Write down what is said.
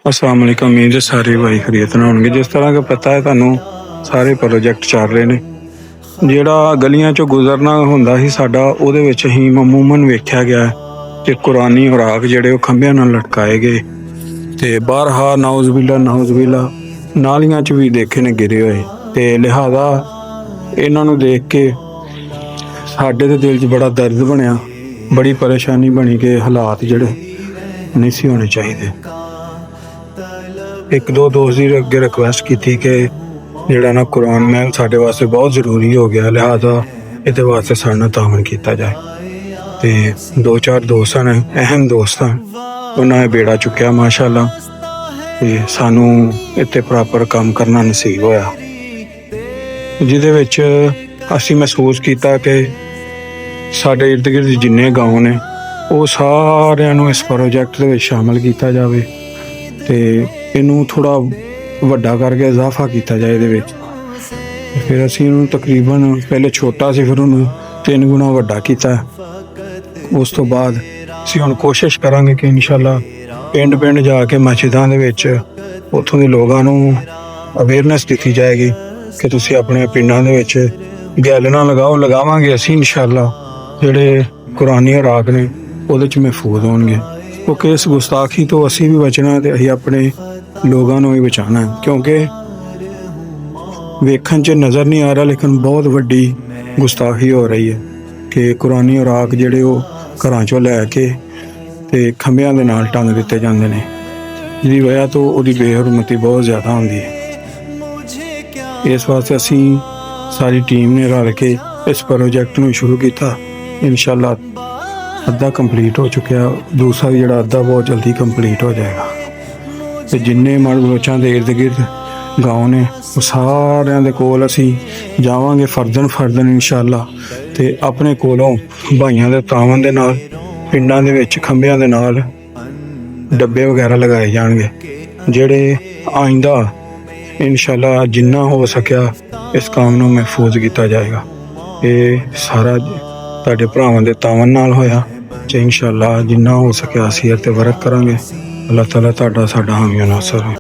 अस्सलाम वालेकुम। उम्मीद है सारे भाई खैरियत नाल होणगे। जिस तरह का पता है तुहानू सारे प्रोजेक्ट चल रहे ने। ਜਿਹੜਾ ਗਲੀਆਂ ਚੋਂ ਗੁਜ਼ਰਨਾ ਹੁੰਦਾ ਸੀ ਸਾਡਾ, ਉਹਦੇ ਵਿੱਚ ਹੀ ਮਾਮੂਮਨ ਵੇਖਿਆ ਗਿਆ ਕਿ ਕੁਰਾਨੀ ਔਰਾਕ ਜਿਹੜੇ ਉਹ ਖੰਭਿਆਂ ਨਾਲ ਲਟਕਾਏ ਗਏ ਤੇ ਬਾਹਰ ਨਾਉਜ਼ੁਬਿਲਾ ਨਾਲੀਆਂ 'ਚ ਵੀ ਦੇਖੇ ਨੇ ਗਿਰੇ ਹੋਏ। ਤੇ ਲਿਹਾਜ਼ਾ ਇਹਨਾਂ ਨੂੰ ਦੇਖ ਕੇ ਸਾਡੇ ਦੇ ਦਿਲ 'ਚ ਬੜਾ ਦਰਦ ਬਣਿਆ, ਬੜੀ ਪਰੇਸ਼ਾਨੀ ਬਣੀ ਕਿ ਹਾਲਾਤ ਜਿਹੜੇ ਨਹੀਂ ਸੀ ਹੋਣੇ ਚਾਹੀਦੇ। एक दो दोस्त की अगे रिक्वेस्ट की थी कि जोड़ा ना कुरान महल साढ़े वास्ते बहुत ज़रूरी हो गया, लिहाजा ये वास्ते साढ़े तामन किया जाए। तो दो चार दोस्त ने अहम दोस्त उन्होंने बेड़ा चुकया माशाअल्लाह, तो सानू इत्ते प्रॉपर काम करना नसीब होया, जिहदे विच असीं महसूस किया कि साढ़े इर्द गिर्द जिन्ने गाँव ने वो सारिआं नूं इस प्रोजेक्ट दे विच शामिल किया जाए ते इनू थोड़ा वड्डा करके इजाफा किया जाए। ये फिर असी तकरीबन पहले छोटा सी, फिर उन्होंने 3 गुना वड्डा किया। उस तो बाद असी हुण कोशिश करांगे कि इंशाअल्लाह पिंड पिंड जाके मस्जिदां दे विच उत्थों दे लोगां नूं अवेयरनेस दी जाएगी कि तुसीं अपने पिंडां दे विच गैलनां लगावांगे असी इंशाअल्लाह, जिहड़े कुरानी औराक ने उहदे च महफूज होणगे। क्योंकि इस गुस्ताखी तो असी भी बचना ते असीं अपने लोगों को ही बचाना है, क्योंकि वेखन च नज़र नहीं आ रहा लेकिन बहुत वड्डी गुस्ताखी हो रही है कि कुरानी औराक जिहड़े वो घरां चों लैके ते खंभियां दे नाल टंग दिते जांदे ने, जिहदी वजह तो उहदी बेहरमती बहुत ज़्यादा होंदी है। इस वास्ते असी सारी टीम ने रल के इस प्रोजेक्ट नूं शुरू किया। इंशाअल्लाह अद्धा कंप्लीट हो चुका, दूसरा जिहड़ा अद्धा बहुत जल्दी कंप्लीट हो जाएगा। तो जिन्ने मड़ बलोचां दे इर्द गिर्द गाँव ने वो सारिआं दे कोल असी जावांगे फर्दन इंशाअल्लाह, ते अपने कोलों भाइयों दे तावन दे नाल पिंडां दे विच खंभियां दे नाल डब्बे वगैरह लगाए जाणगे, जिहड़े आइंदा इंशाअल्लाह जिन्ना हो सकिया इस काम नूं महफूज किया जाएगा। ये सारा तुहाडे भरावां दे तावन नाल होया ते इंशाअल्लाह जिन्ना हो सकिया असीं इत्ते वर्क करांगे। अल्लाह ताला तुहाडा साडा हामी नासर है।